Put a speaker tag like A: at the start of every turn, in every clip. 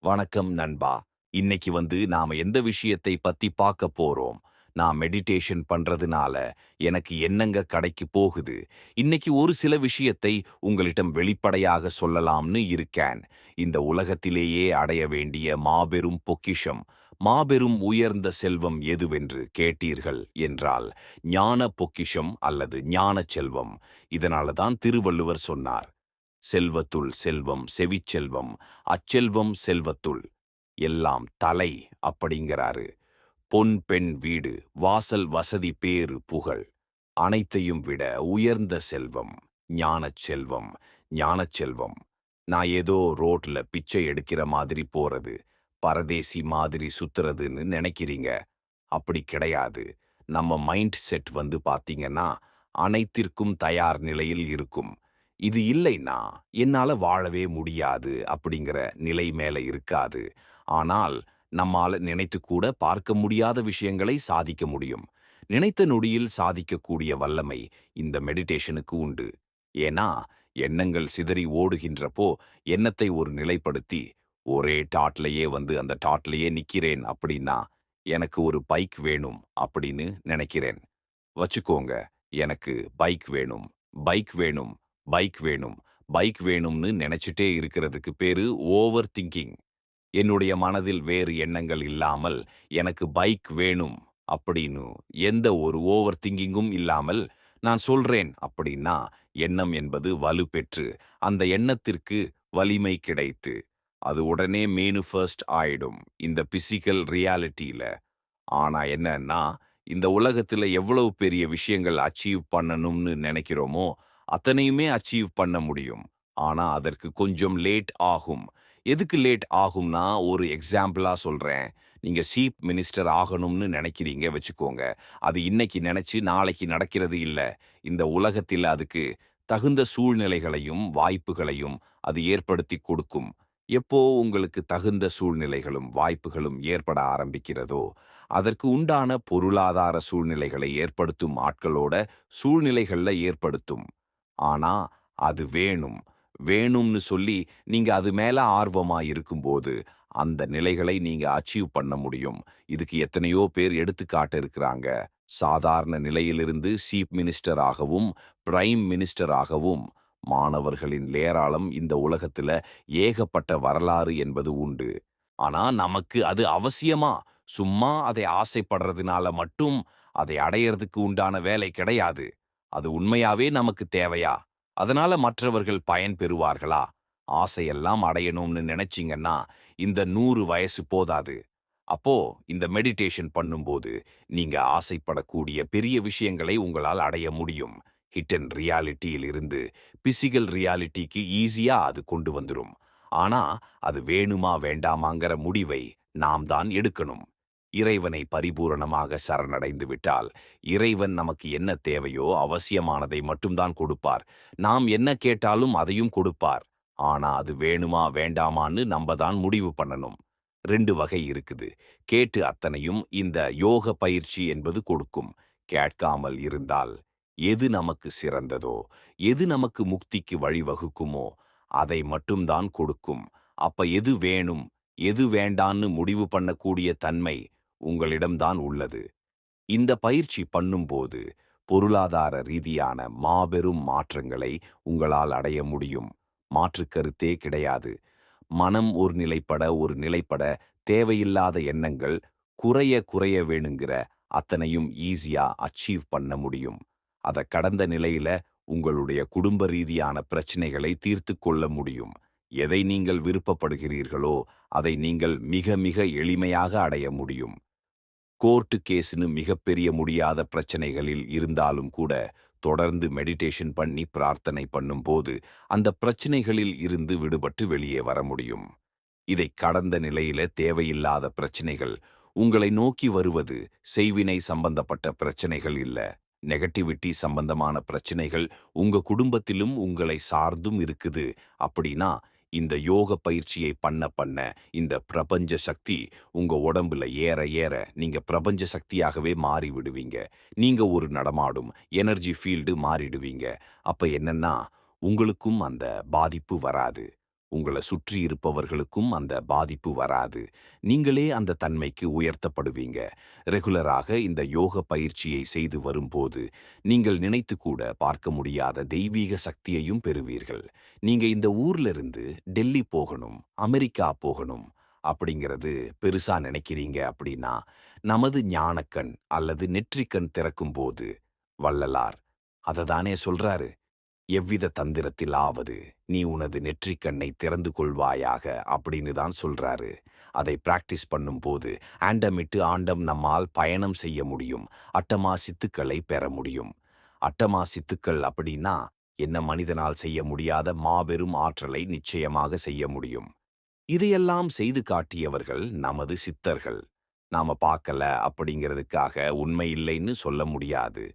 A: வணக்கம் நண்பா. இன்னைக்கு நாம எந்த விஷயத்தை பத்தி பார்க்க போறோம்? நான் மெடிடேஷன் பண்றதுனால எனக்கு என்னங்க கிடைக்கு போகுது? இன்னைக்கு ஒரு சில விஷயத்தை உங்களிடம் வெளிப்படையாக சொல்லலாம்னு இருக்கேன். இந்த உலகத்திலேயே அடைய வேண்டிய மாபெரும் பொக்கிஷம், மாபெரும் உயர்ந்த செல்வம் எதுவென்று கேட்டீர்கள் என்றால், ஞான பொக்கிஷம் அல்லது ஞான செல்வம். இதனால தான் திருவள்ளுவர் சொன்னார், "செல்வத்துள் செல்வம் செவிச்செல்வம், அச்செல்வம் செல்வத்துள் எல்லாம் தலை" அப்படிங்கிறாரு. பொன் பெண் வீடு வாசல் வசதி பேறு புகழ் அனைத்தையும் விட உயர்ந்த செல்வம் ஞானச் செல்வம். ஞானச் செல்வம் நான் ஏதோ ரோட்ல பிச்சை எடுக்கிற மாதிரி போறது, பரதேசி மாதிரி சுத்துறதுன்னு நினைக்கிறீங்க. அப்படி கிடையாது. நம்ம மைண்ட் செட் பாத்தீங்கன்னா அனைத்திற்கும் தயார் நிலையில் இருக்கும். இது இல்லைன்னா என்னால வாழவே முடியாது அப்படிங்கிற நிலை மேல இருக்காது. ஆனால் நம்மால நினைத்து கூட பார்க்க முடியாத விஷயங்களை சாதிக்க முடியும். நினைத்த நொடியில் சாதிக்கக்கூடிய வல்லமை இந்த மெடிடேஷனுக்கு உண்டு. ஏன்னா எண்ணங்கள் சிதறி ஓடுகின்றப்போ எண்ணத்தை ஒரு நிலைப்படுத்தி ஒரே டாட்லயே அந்த டாட்லயே நிக்கிறேன் அப்படின்னா, எனக்கு ஒரு பைக் வேணும் அப்படின்னு நினைக்கிறேன். வச்சுக்கோங்க, எனக்கு பைக் வேணும், பைக் வேணும், பைக் வேணும், பைக் வேணும்னு நினைச்சுட்டே இருக்கிறதுக்கு பேரு ஓவர் திங்கிங். என்னுடைய மனதில் வேறு எண்ணங்கள் இல்லாமல் எனக்கு பைக் வேணும் அப்படின்னு எந்த ஒரு ஓவர் திங்கிங்கும் இல்லாமல் நான் சொல்றேன் அப்படின்னா, எண்ணம் என்பது வலுப்பெற்று அந்த எண்ணத்திற்கு வலிமை கிடைத்து அது உடனே மேனிஃபெஸ்ட் ஆயிடும் இந்த பிசிக்கல் ரியாலிட்டியில. ஆனா என்னன்னா, இந்த உலகத்துல எவ்வளவு பெரிய விஷயங்கள் அச்சீவ் பண்ணணும்னு நினைக்கிறோமோ, அத்தனையுமே அச்சீவ் பண்ண முடியும். ஆனா அதற்கு கொஞ்சம் லேட் ஆகும். எதுக்கு லேட் ஆகும்னா, ஒரு எக்ஸாம்பிளா சொல்றேன். நீங்க சீஃப் மினிஸ்டர் ஆகணும்னு நினைக்கிறீங்க வச்சுக்கோங்க. அது இன்னைக்கு நினைச்சு நாளைக்கு நடக்கிறது இல்ல. இந்த உலகத்தில அதுக்கு தகுந்த சூழ்நிலைகளையும், வாய்ப்புகளையும் அது ஏற்படுத்திக் கொடுக்கும். எப்போ உங்களுக்கு தகுந்த சூழ்நிலைகளும், வாய்ப்புகளும் ஏற்பட ஆரம்பிக்கிறதோ, அதற்கு உண்டான பொருளாதார சூழ்நிலைகளை ஏற்படுத்தும் ஆட்களோட சூழ்நிலைகள்ல ஏற்படுத்தும். ஆனா, அது வேணும். வேணும்னு சொல்லி நீங்க அது மேல ஆர்வமா இருக்கும்போது, அந்த நிலைகளை நீங்க அச்சீவ் பண்ண முடியும். இதுக்கு எத்தனையோ பேர் எடுத்துக்காட்டு இருக்கிறாங்க. சாதாரண நிலையிலிருந்து சீஃப் மினிஸ்டர் ஆகவும், பிரைம் மினிஸ்டர் ஆகவும் மாணவர்களின் ஏராளம் இந்த உலகத்துல ஏகப்பட்ட வரலாறு என்பது உண்டு. ஆனா நமக்கு அது அவசியமா? சும்மா அதை ஆசைப்படுறதுனால மட்டும் அதை அடையறதுக்கு உண்டான வேலை கிடையாது. அது உண்மையாவே நமக்கு தேவையா? அதனால மற்றவர்கள் பயன் பெறுவார்களா? ஆசையெல்லாம் அடையணும்னு நினைச்சீங்கன்னா, இந்த 100 வயசு போதாது. அப்போ இந்த மெடிடேஷன் பண்ணும்போது, நீங்க ஆசைப்படக்கூடிய பெரிய விஷயங்களை உங்களால் அடைய முடியும். ஹிட்டன் ரியாலிட்டியில் இருந்து பிசிக்கல் ரியாலிட்டிக்கு ஈஸியா அது கொண்டு வந்துரும். ஆனா, அது வேணுமா வேண்டாமாங்கிற முடிவை நாம் தான் எடுக்கணும். இறைவனை பரிபூரணமாக சரணடைந்து விட்டால், இறைவன் நமக்கு என்ன தேவையோ அவசியமானதை மட்டும்தான் கொடுப்பார். நாம் என்ன கேட்டாலும் அதையும் கொடுப்பார். ஆனா, அது வேணுமா வேண்டாமான்னு நம்ப தான் முடிவு பண்ணணும். 2 வகை இருக்குது. கேட்டு அத்தனையும் இந்த யோக பயிற்சி என்பது கொடுக்கும். கேட்காமல் இருந்தால், எது நமக்கு சிறந்ததோ, எது நமக்கு முக்திக்கு வழிவகுக்குமோ, அதை மட்டும் தான் கொடுக்கும். அப்ப எது வேணும், எது வேண்டான்னு முடிவு பண்ணக்கூடிய தன்மை உங்களிடம் தான் உள்ளது. இந்த பயிற்சி பண்ணும்போது, பொருளாதார ரீதியான மாபெரும் மாற்றங்களை உங்களால் அடைய முடியும். மாற்றுக் கருத்தே கிடையாது. மனம் ஒரு நிலைப்பட தேவையில்லாத எண்ணங்கள் குறைய குறைய வேணுங்கிற அத்தனையும் ஈஸியா அச்சீவ் பண்ண முடியும். அத கடந்த நிலையில உங்களுடைய குடும்ப ரீதியான பிரச்சனைகளை தீர்த்துக் கொள்ள முடியும். எதை நீங்கள் விருப்பப்படுகிறீர்களோ, அதை நீங்கள் மிக மிக எளிமையாக அடைய முடியும். கோர்ட்டு கேஸ்னு மிகப்பெரிய முடியாத பிரச்சனைகளில் இருந்தாலும் கூட, தொடர்ந்து மெடிடேஷன் பண்ணி பிரார்த்தனை பண்ணும்போது, அந்த பிரச்சனைகளில் இருந்து விடுபட்டு வெளியே வர முடியும். இதை கடந்த நிலையில தேவையில்லாத பிரச்சனைகள் உங்களை நோக்கி வருவது செய்வினை சம்பந்தப்பட்ட பிரச்சனைகள் இல்ல. நெகட்டிவிட்டி சம்பந்தமான பிரச்சனைகள் உங்க குடும்பத்திலும் உங்களை சார்ந்தும் இருக்குது. அப்படின்னா, இந்த யோக பயிற்சியை பண்ண பண்ண இந்த பிரபஞ்ச சக்தி உங்க உடம்புல ஏற ஏற நீங்க பிரபஞ்ச சக்தியாகவே மாறி விடுவீங்க. நீங்க ஒரு நடமாடும் எனர்ஜி ஃபீல்டு மாறிடுவீங்க. அப்ப என்னன்னா, உங்களுக்கும் அந்த பாதிப்பு வராது. உங்கள சுற்றி இருப்பவர்களுக்கும் அந்த பாதிப்பு வராது. நீங்களே அந்த தன்மைக்கு உயர்த்தப்படுவீங்க. ரெகுலராக இந்த யோக பயிற்சியை செய்து வரும்போது, நீங்கள் நினைத்து கூட பார்க்க முடியாத தெய்வீக சக்தியையும் பெறுவீர்கள். நீங்க இந்த ஊர்ல இருந்து டெல்லி போகணும், அமெரிக்கா போகணும் அப்படிங்கிறது பெருசா நினைக்கிறீங்க அப்படின்னா, நமது ஞானக்கண் அல்லது நெற்றிக்கண் திறக்கும்போது, வள்ளலார் அததானே சொல்றாரு. எவ்வித தந்திரத்திலாவது நீ உனது நெற்றிக்கண்ணை திறந்து கொள்வாயாக அப்படின்னு தான் சொல்றாரு. அதை பிராக்டிஸ் பண்ணும்போது ஆண்டமிட்டு ஆண்டம் நம்மால் பயணம் செய்ய முடியும். அட்டமா சித்துக்களை பெற முடியும். அட்டமா சித்துக்கள் அப்படின்னா என்ன? மனிதனால் செய்ய முடியாத மாபெரும் ஆற்றலை நிச்சயமாக செய்ய முடியும். இதையெல்லாம் செய்து காட்டியவர்கள் நமது சித்தர்கள். நாம பார்க்கல அப்படிங்கிறதுக்காக உண்மை இல்லைன்னு சொல்ல முடியாது.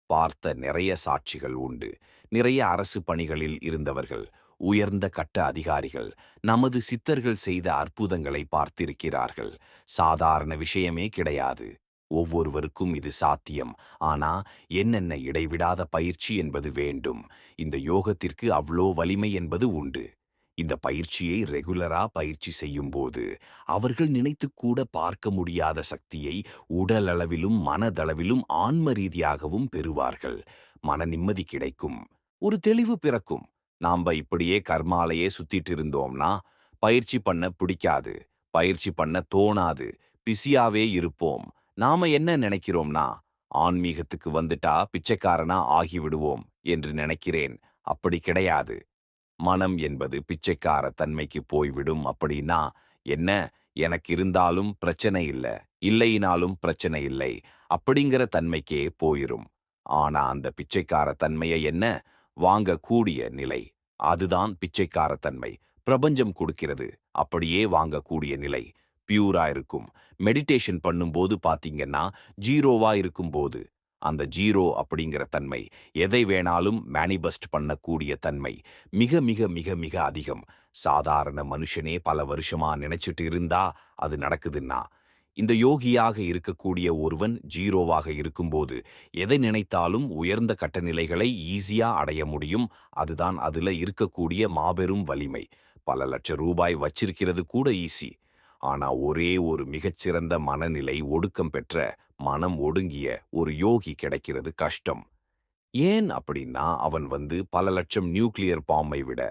A: பார்த்த நிறைய சாட்சிகள் உண்டு. நிறைய அரசு பணிகளில் இருந்தவர்கள், உயர்ந்த கட்ட அதிகாரிகள் நமது சித்தர்கள் செய்த அற்புதங்களை பார்த்திருக்கிறார்கள். சாதாரண விஷயமே கிடையாது. ஒவ்வொருவருக்கும் இது சாத்தியம். ஆனா என்னென்ன இடைவிடாத பயிற்சி என்பது வேண்டும். இந்த யோகத்திற்கு அவ்ளோ வலிமை என்பது உண்டு. இந்த பயிற்சியை ரெகுலரா பயிற்சி செய்யும்போது அவர்கள் நினைத்துக்கூட பார்க்க முடியாத சக்தியை உடலளவிலும் மனதளவிலும் ஆன்ம ரீதியாகவும் பெறுவார்கள். மன நிம்மதி கிடைக்கும். ஒரு தெளிவு பிறக்கும். நாம இப்படியே கர்மாலையே சுத்திட்டு இருந்தோம்னா பயிற்சி பண்ண பிடிக்காது. பயிற்சி பண்ண தோணாது. பிஸியாவே இருப்போம். நாம என்ன நினைக்கிறோம்னா, ஆன்மீகத்துக்கு வந்துட்டா பிச்சைக்காரனா ஆகிவிடுவோம் என்று நினைக்கிறேன். அப்படி கிடையாது. மனம் என்பது பிச்சைக்கார தன்மைக்கு போய்விடும் அப்படின்னா என்ன? எனக்கு இருந்தாலும் பிரச்சனை இல்ல, இல்லையினாலும் பிரச்சனை இல்லை அப்படிங்கிற தன்மைக்கே போயிரும். ஆனா அந்த பிச்சைக்கார தன்மையை என்ன? வாங்கக்கூடிய நிலை. அதுதான் பிச்சைக்கார தன்மை. பிரபஞ்சம் கொடுக்கிறது. அப்படியே வாங்கக்கூடிய நிலை. பியூரா இருக்கும். மெடிடேஷன் பண்ணும்போது பாத்தீங்கன்னா ஜீரோவா இருக்கும்போது அந்த ஜீரோ அப்படிங்கிற தன்மை, எதை வேணாலும் மேனிபெஸ்ட் பண்ணக்கூடிய தன்மை மிக மிக மிக மிக அதிகம். சாதாரண மனுஷனே பல வருஷமா நினைச்சிட்டு இருந்தா அது நடக்குதுன்னா, இந்த யோகியாக இருக்கக்கூடிய ஒருவன் ஜீரோவாக இருக்கும்போது எதை நினைத்தாலும் உயர்ந்த கட்டநிலைகளை ஈஸியா அடைய முடியும். அதுதான் அதுல இருக்கக்கூடிய மாபெரும் வலிமை. பல லட்சம் ரூபாய் வச்சிருக்கிறது கூட ஈஸி. ஆனா ஒரே ஒரு மிகச்சிறந்த மனநிலை ஒடுக்கம் பெற்ற மனம் ஒடுங்கிய ஒரு யோகி கிடைக்கிறது கஷ்டம். ஏன் அப்படின்னா அவன் பல லட்சம் நியூக்ளியர் பாம்பை விட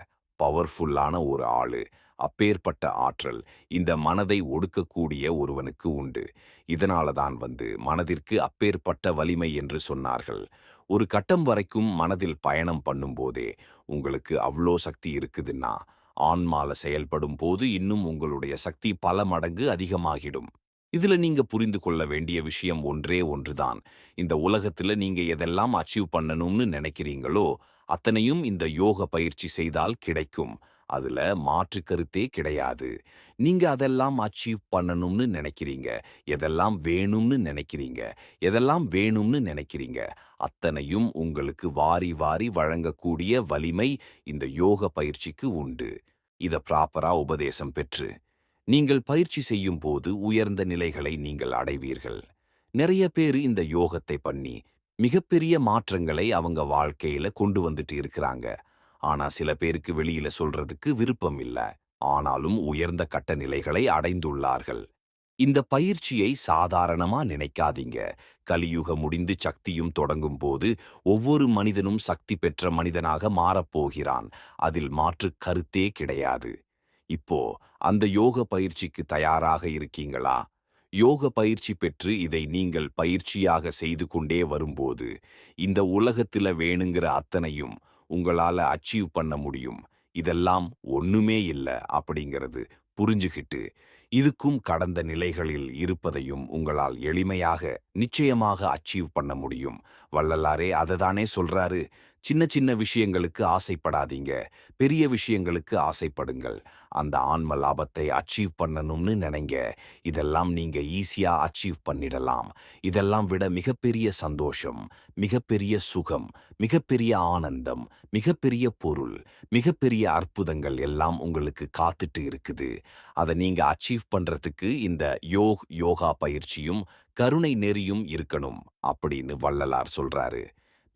A: பவர்ஃபுல்லான ஒரு ஆளு. அப்பேற்பட்ட ஆற்றல் இந்த மனதை ஒடுக்கக்கூடிய ஒருவனுக்கு உண்டு. இதனால தான் மனதிற்கு அப்பேற்பட்ட வலிமை என்று சொன்னார்கள். ஒரு கட்டம் வரைக்கும் மனதில் பயணம் பண்ணும்போதே உங்களுக்கு அவ்ளோ சக்தி இருக்குதுன்னா, ஆன்மால செயல்படும் போது இன்னும் உங்களுடைய சக்தி பல மடங்கு அதிகமாகிடும். இதுல நீங்க புரிந்து கொள்ள வேண்டிய விஷயம் ஒன்றே ஒன்றுதான். இந்த உலகத்துல நீங்க எதெல்லாம் அச்சீவ் பண்ணணும்னு நினைக்கிறீங்களோ, அத்தனையும் இந்த யோக பயிற்சி செய்தால் கிடைக்கும். அதுல மாற்று கருத்தே கிடையாது. நீங்க அதெல்லாம் அச்சீவ் பண்ணணும்னு நினைக்கிறீங்க. எதெல்லாம் வேணும்னு நினைக்கிறீங்க. எதெல்லாம் வேணும்னு நினைக்கிறீங்க. அத்தனையும் உங்களுக்கு வாரி வாரி வழங்கக்கூடிய வலிமை இந்த யோக பயிற்சிக்கு உண்டு. இத ப்ராப்பரா உபதேசம் பெற்று நீங்கள் பயிற்சி செய்யும் போது உயர்ந்த நிலைகளை நீங்கள் அடைவீர்கள். நிறைய பேர் இந்த யோகத்தை பண்ணி மிகப்பெரிய மாற்றங்களை அவங்க வாழ்க்கையில கொண்டு வந்துட்டு இருக்கிறாங்க. ஆனா சில பேருக்கு வெளியில சொல்றதுக்கு விருப்பம் இல்ல. ஆனாலும் உயர்ந்த கட்ட நிலைகளை அடைந்துள்ளார்கள். இந்த பயிற்சியை சாதாரணமா நினைக்காதீங்க. கலியுகம் முடிந்து சக்தியும் தொடங்கும் போது ஒவ்வொரு மனிதனும் சக்தி பெற்ற மனிதனாக மாறப்போகிறான். அதில் மாற்று கருத்தே கிடையாது. இப்போ அந்த யோக பயிற்சிக்கு தயாராக இருக்கீங்களா? யோக பயிற்சி பெற்று இதை நீங்கள் பயிற்சியாக செய்து கொண்டே வரும்போது இந்த உலகத்துல வேணுங்கிற அத்தனையும் உங்களால அச்சீவ் பண்ண முடியும். இதெல்லாம் ஒண்ணுமே இல்ல அப்படிங்கிறது புரிஞ்சுகிட்டு இதுக்கும் கடந்த நிலைகளில் இருப்பதையும் உங்களால் எளிமையாக நிச்சயமாக அச்சீவ் பண்ண முடியும். வள்ளலாரே அததானே சொல்றாரு. சின்ன சின்ன விஷயங்களுக்கு ஆசைப்படாதீங்க, பெரிய விஷயங்களுக்கு ஆசைப்படுங்கள். அந்த ஆன்ம லாபத்தை அச்சீவ் பண்ணணும்னு நினைங்க. இதெல்லாம் நீங்க ஈஸியா அச்சீவ் பண்ணிடலாம். இதெல்லாம் விட மிகப்பெரிய சந்தோஷம், மிகப்பெரிய சுகம், மிகப்பெரிய ஆனந்தம், மிகப்பெரிய பொருள், மிகப்பெரிய அற்புதங்கள் எல்லாம் உங்களுக்கு காத்துட்டு இருக்குது. அதை நீங்க அச்சீவ் பண்றதுக்கு இந்த யோகா பயிற்சியும் கருணை நெறியும் இருக்கணும் அப்படின்னு வள்ளலார் சொல்றாரு.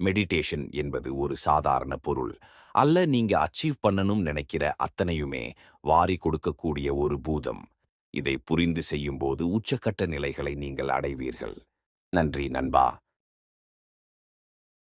A: மெடிடேஷன் என்பது ஒரு சாதாரண பொருள் அல்ல. நீங்க அச்சீவ் பண்ணணும் நினைக்கிற அத்தனையுமே வாரி கொடுக்கக்கூடிய ஒரு பூதம். இதை புரிந்து செய்யும்போது உச்சக்கட்ட நிலைகளை நீங்கள் அடைவீர்கள். நன்றி நண்பா.